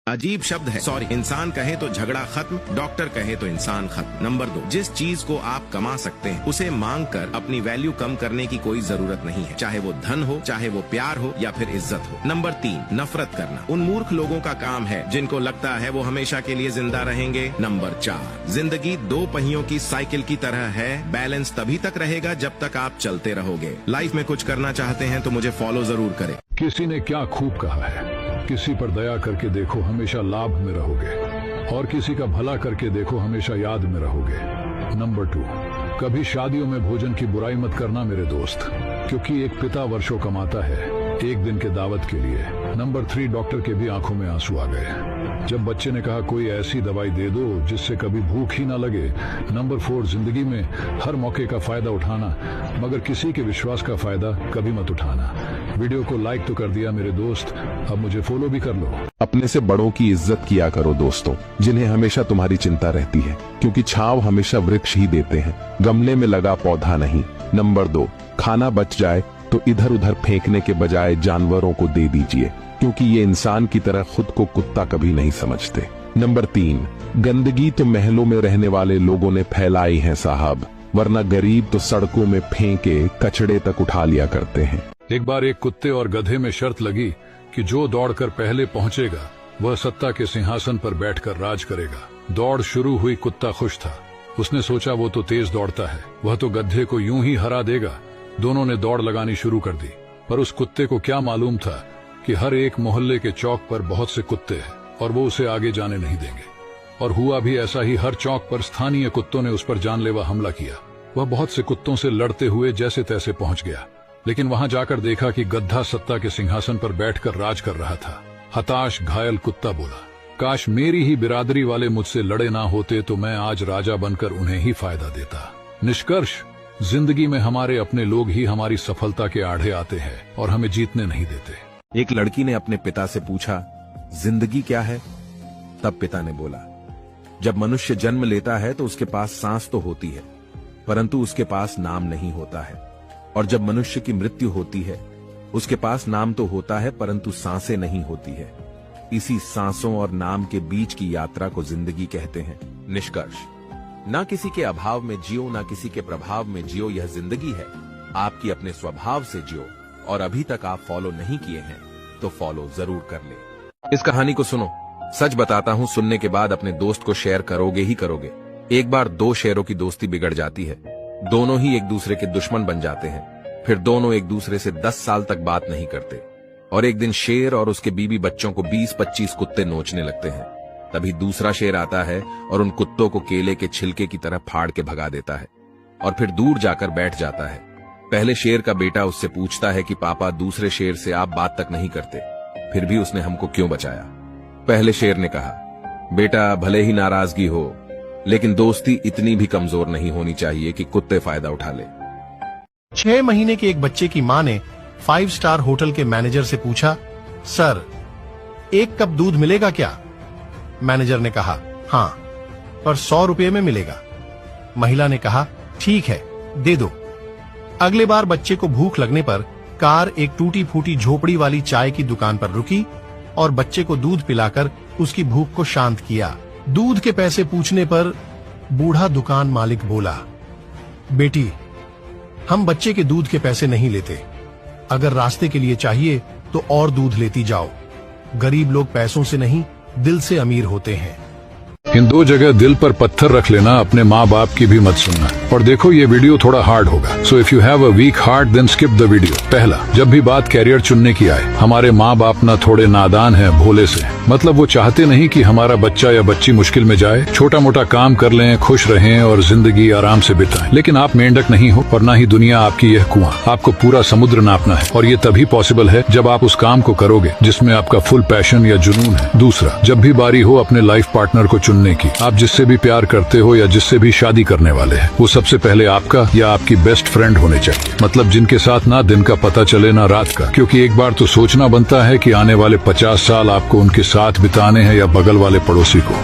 अजीब शब्द है, सॉरी। इंसान कहे तो झगड़ा खत्म, डॉक्टर कहे तो इंसान खत्म। नंबर 2, जिस चीज को आप कमा सकते हैं उसे मांग कर अपनी वैल्यू कम करने की कोई जरूरत नहीं है, चाहे वो धन हो, चाहे वो प्यार हो या फिर इज्जत हो। नंबर 3, नफरत करना उन मूर्ख लोगों का काम है जिनको लगता है वो हमेशा के लिए जिंदा रहेंगे। नंबर 4, जिंदगी 2 पहियों की साइकिल की तरह है, बैलेंस तभी तक रहेगा जब तक आप चलते रहोगे। लाइफ में कुछ करना चाहते हैं तो मुझे फॉलो जरूर करें। किसी ने क्या खूब कहा है, किसी पर दया करके देखो हमेशा लाभ में रहोगे, और किसी का भला करके देखो हमेशा याद में रहोगे। नंबर 2, कभी शादियों में भोजन की बुराई मत करना मेरे दोस्त, क्योंकि एक पिता वर्षों कमाता है एक दिन के दावत के लिए। नंबर 3, डॉक्टर के भी आंखों में आंसू आ गए जब बच्चे ने कहा कोई ऐसी दवाई दे दो जिससे कभी भूख ही ना लगे। नंबर 4, जिंदगी में हर मौके का फायदा उठाना, मगर किसी के विश्वास का फायदा कभी मत उठाना। वीडियो को लाइक तो कर दिया मेरे दोस्त, अब मुझे फॉलो भी कर लो। अपने से बड़ों की इज्जत किया करो दोस्तों, जिन्हें हमेशा तुम्हारी चिंता रहती है, क्योंकि छांव हमेशा वृक्ष ही देते हैं, गमले में लगा पौधा नहीं। नंबर 2, खाना बच जाए तो इधर उधर फेंकने के बजाय जानवरों को दे दीजिए, क्योंकि ये इंसान की तरह खुद को कुत्ता कभी नहीं समझते। नंबर 3, गंदगी तो महलों में रहने वाले लोगों ने फैलाई है साहब, वरना गरीब तो सड़कों में फेंके कचड़े तक उठा लिया करते हैं। एक बार एक कुत्ते और गधे में शर्त लगी कि जो दौड़कर पहले पहुंचेगा वह सत्ता के सिंहासन पर बैठकर राज करेगा। दौड़ शुरू हुई, कुत्ता खुश था, उसने सोचा वो तो तेज दौड़ता है, वह तो गधे को यूं ही हरा देगा। दोनों ने दौड़ लगानी शुरू कर दी, पर उस कुत्ते को क्या मालूम था कि हर एक मोहल्ले के चौक पर बहुत से कुत्ते हैं और वो उसे आगे जाने नहीं देंगे। और हुआ भी ऐसा ही, हर चौक पर स्थानीय कुत्तों ने उस पर जानलेवा हमला किया। वह बहुत से कुत्तों से लड़ते हुए जैसे तैसे पहुंच गया, लेकिन वहां जाकर देखा कि गधा सत्ता के सिंहासन पर बैठकर राज कर रहा था। हताश घायल कुत्ता बोला, काश मेरी ही बिरादरी वाले मुझसे लड़े ना होते तो मैं आज राजा बनकर उन्हें ही फायदा देता। निष्कर्ष, जिंदगी में हमारे अपने लोग ही हमारी सफलता के आड़े आते हैं और हमें जीतने नहीं देते। एक लड़की ने अपने पिता से पूछा, जिंदगी क्या है? तब पिता ने बोला, जब मनुष्य जन्म लेता है तो उसके पास सांस तो होती है, परंतु उसके पास नाम नहीं होता है, और जब मनुष्य की मृत्यु होती है उसके पास नाम तो होता है परंतु सांसें नहीं होती है। इसी सांसों और नाम के बीच की यात्रा को जिंदगी कहते हैं। निष्कर्ष, ना किसी के अभाव में जियो, ना किसी के प्रभाव में जियो, यह जिंदगी है। आपकी अपने स्वभाव से जियो, और अभी तक आप फॉलो नहीं किए हैं तो फॉलो जरूर कर ले। इस कहानी को सुनो, सच बताता हूँ, सुनने के बाद अपने दोस्त को शेयर करोगे ही करोगे। एक बार 2 शेरों की दोस्ती बिगड़ जाती है, दोनों ही एक दूसरे के दुश्मन बन जाते हैं, फिर दोनों एक दूसरे से 10 साल तक बात नहीं करते, और एक दिन शेर और उसके बीवी बच्चों को 20-25 कुत्ते नोचने लगते हैं। तभी दूसरा शेर आता है और उन कुत्तों को केले के छिलके की तरह फाड़ के भगा देता है, और फिर दूर जाकर बैठ जाता है। पहले शेर का बेटा उससे पूछता है कि पापा, दूसरे शेर से आप बात तक नहीं करते, फिर भी उसने हमको क्यों बचाया? पहले शेर ने कहा, बेटा, भले ही नाराजगी हो, लेकिन दोस्ती इतनी भी कमजोर नहीं होनी चाहिए कि कुत्ते फायदा उठा ले। 6 महीने के एक बच्चे की मां ने 5 स्टार होटल के मैनेजर से पूछा, सर, 1 कप दूध मिलेगा क्या? मैनेजर ने कहा, हाँ, पर 100 रुपये में मिलेगा। महिला ने कहा, ठीक है, दे दो। अगले बार बच्चे को भूख लगने पर कार एक टूटी फूटी झोपड़ी वाली चाय की दुकान पर रुकी और बच्चे को दूध पिलाकर उसकी भूख को शांत किया। दूध के पैसे पूछने पर बूढ़ा दुकान मालिक बोला, बेटी, हम बच्चे के दूध के पैसे नहीं लेते, अगर रास्ते के लिए चाहिए तो और दूध लेती जाओ। गरीब लोग पैसों से नहीं, दिल से अमीर होते हैं। इन 2 जगह दिल पर पत्थर रख लेना, अपने माँ बाप की भी मत सुनना। और देखो, ये वीडियो थोड़ा हार्ड होगा, so if you have a weak heart then skip the video. पहला, जब भी बात कैरियर चुनने की आए, हमारे माँ बाप ना थोड़े नादान हैं, भोले से। मतलब वो चाहते नहीं कि हमारा बच्चा या बच्ची मुश्किल में जाए, छोटा मोटा काम कर लें, खुश रहें और जिंदगी आराम से बिताएं। लेकिन आप मेंढक नहीं हो और ना ही दुनिया आपकी यह कुआं। आपको पूरा समुद्र नापना है, और ये तभी पॉसिबल है जब आप उस काम को करोगे जिसमें आपका फुल पैशन या जुनून है। दूसरा, जब भी बारी हो अपने लाइफ पार्टनर को चुनने की, आप जिससे भी प्यार करते हो या जिससे भी शादी करने वाले हैं, वो सबसे पहले आपका या आपकी बेस्ट फ्रेंड होने चाहिए। मतलब जिनके साथ ना दिन का पता चले ना रात का, क्योंकि एक बार तो सोचना बनता है कि आने वाले 50 साल आपको उनके साथ बिताने हैं या बगल वाले पड़ोसी को।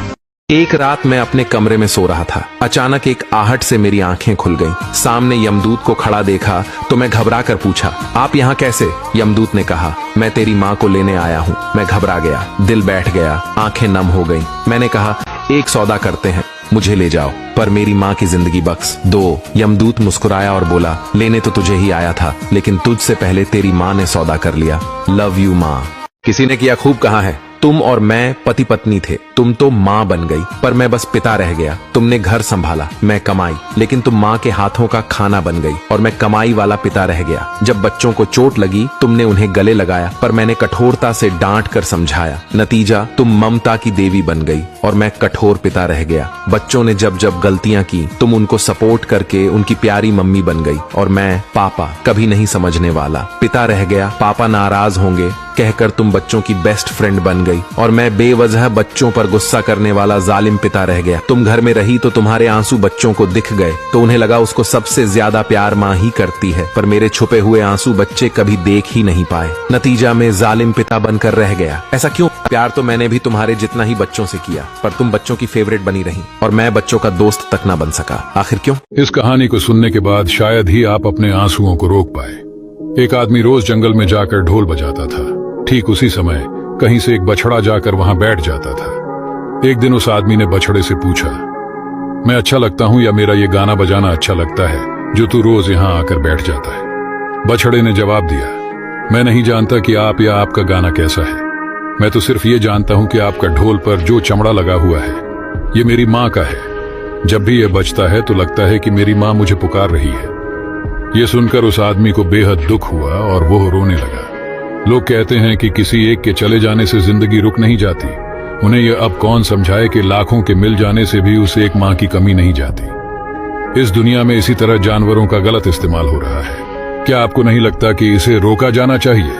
एक रात मैं अपने कमरे में सो रहा था। अचानक एक आहट से मेरी आंखें खुल गईं। सामने यमदूत को खड़ा देखा तो मैं घबरा कर पूछा, आप यहाँ कैसे? यमदूत ने कहा, मैं तेरी माँ को लेने आया हूँ। मैं घबरा गया, दिल बैठ गया, आंखें नम हो गईं। मैंने कहा, एक सौदा करते हैं, मुझे ले जाओ, पर मेरी माँ की जिंदगी बख्श दो। यमदूत मुस्कुराया और बोला, लेने तो तुझे ही आया था, लेकिन तुझसे पहले तेरी माँ ने सौदा कर लिया। लव यू माँ। किसी ने किया खूब कहा है, तुम और मैं पति पत्नी थे, तुम तो माँ बन गई, पर मैं बस पिता रह गया। तुमने घर संभाला, मैं कमाई, लेकिन तुम माँ के हाथों का खाना बन गई और मैं कमाई वाला पिता रह गया। जब बच्चों को चोट लगी, तुमने उन्हें गले लगाया, पर मैंने कठोरता से डांट कर समझाया। नतीजा, तुम ममता की देवी बन गई और मैं कठोर पिता रह गया। बच्चों ने जब जब गलतियां की, तुम उनको सपोर्ट करके उनकी प्यारी मम्मी बन गई और मैं पापा, कभी नहीं समझने वाला, पिता रह गया। पापा नाराज होंगे कहकर तुम बच्चों की बेस्ट फ्रेंड बन गई और मैं बेवजह बच्चों पर गुस्सा करने वाला जालिम पिता रह गया। तुम घर में रही तो तुम्हारे आंसू बच्चों को दिख गए, तो उन्हें लगा उसको सबसे ज्यादा प्यार माँ ही करती है, पर मेरे छुपे हुए आंसू बच्चे कभी देख ही नहीं पाए। नतीजा में जालिम पिता बनकर रह गया। ऐसा क्यों? प्यार तो मैंने भी तुम्हारे जितना ही बच्चों से किया, पर तुम बच्चों की फेवरेट बनी रही और मैं बच्चों का दोस्त तक ना बन सका। आखिर क्यों? इस कहानी को सुनने के बाद शायद ही आप अपने आंसुओं को रोक पाए। एक आदमी रोज जंगल में जाकर ढोल बजाता था। ठीक उसी समय कहीं से एक बछड़ा जाकर वहां बैठ जाता था। एक दिन उस आदमी ने बछड़े से पूछा, मैं अच्छा लगता हूं या मेरा ये गाना बजाना अच्छा लगता है जो तू रोज यहाँ आकर बैठ जाता है? बछड़े ने जवाब दिया, मैं नहीं जानता कि आप या आपका गाना कैसा है, मैं तो सिर्फ ये जानता हूं कि आपका ढोल पर जो चमड़ा लगा हुआ है ये मेरी माँ का है। जब भी ये बजता है तो लगता है कि मेरी माँ मुझे पुकार रही है। ये सुनकर उस आदमी को बेहद दुख हुआ और वो रोने लगा। लोग कहते हैं कि किसी एक के चले जाने से जिंदगी रुक नहीं जाती। उन्हें यह अब कौन समझाए कि लाखों के मिल जाने से भी उसे एक माँ की कमी नहीं जाती। इस दुनिया में इसी तरह जानवरों का गलत इस्तेमाल हो रहा है। क्या आपको नहीं लगता कि इसे रोका जाना चाहिए?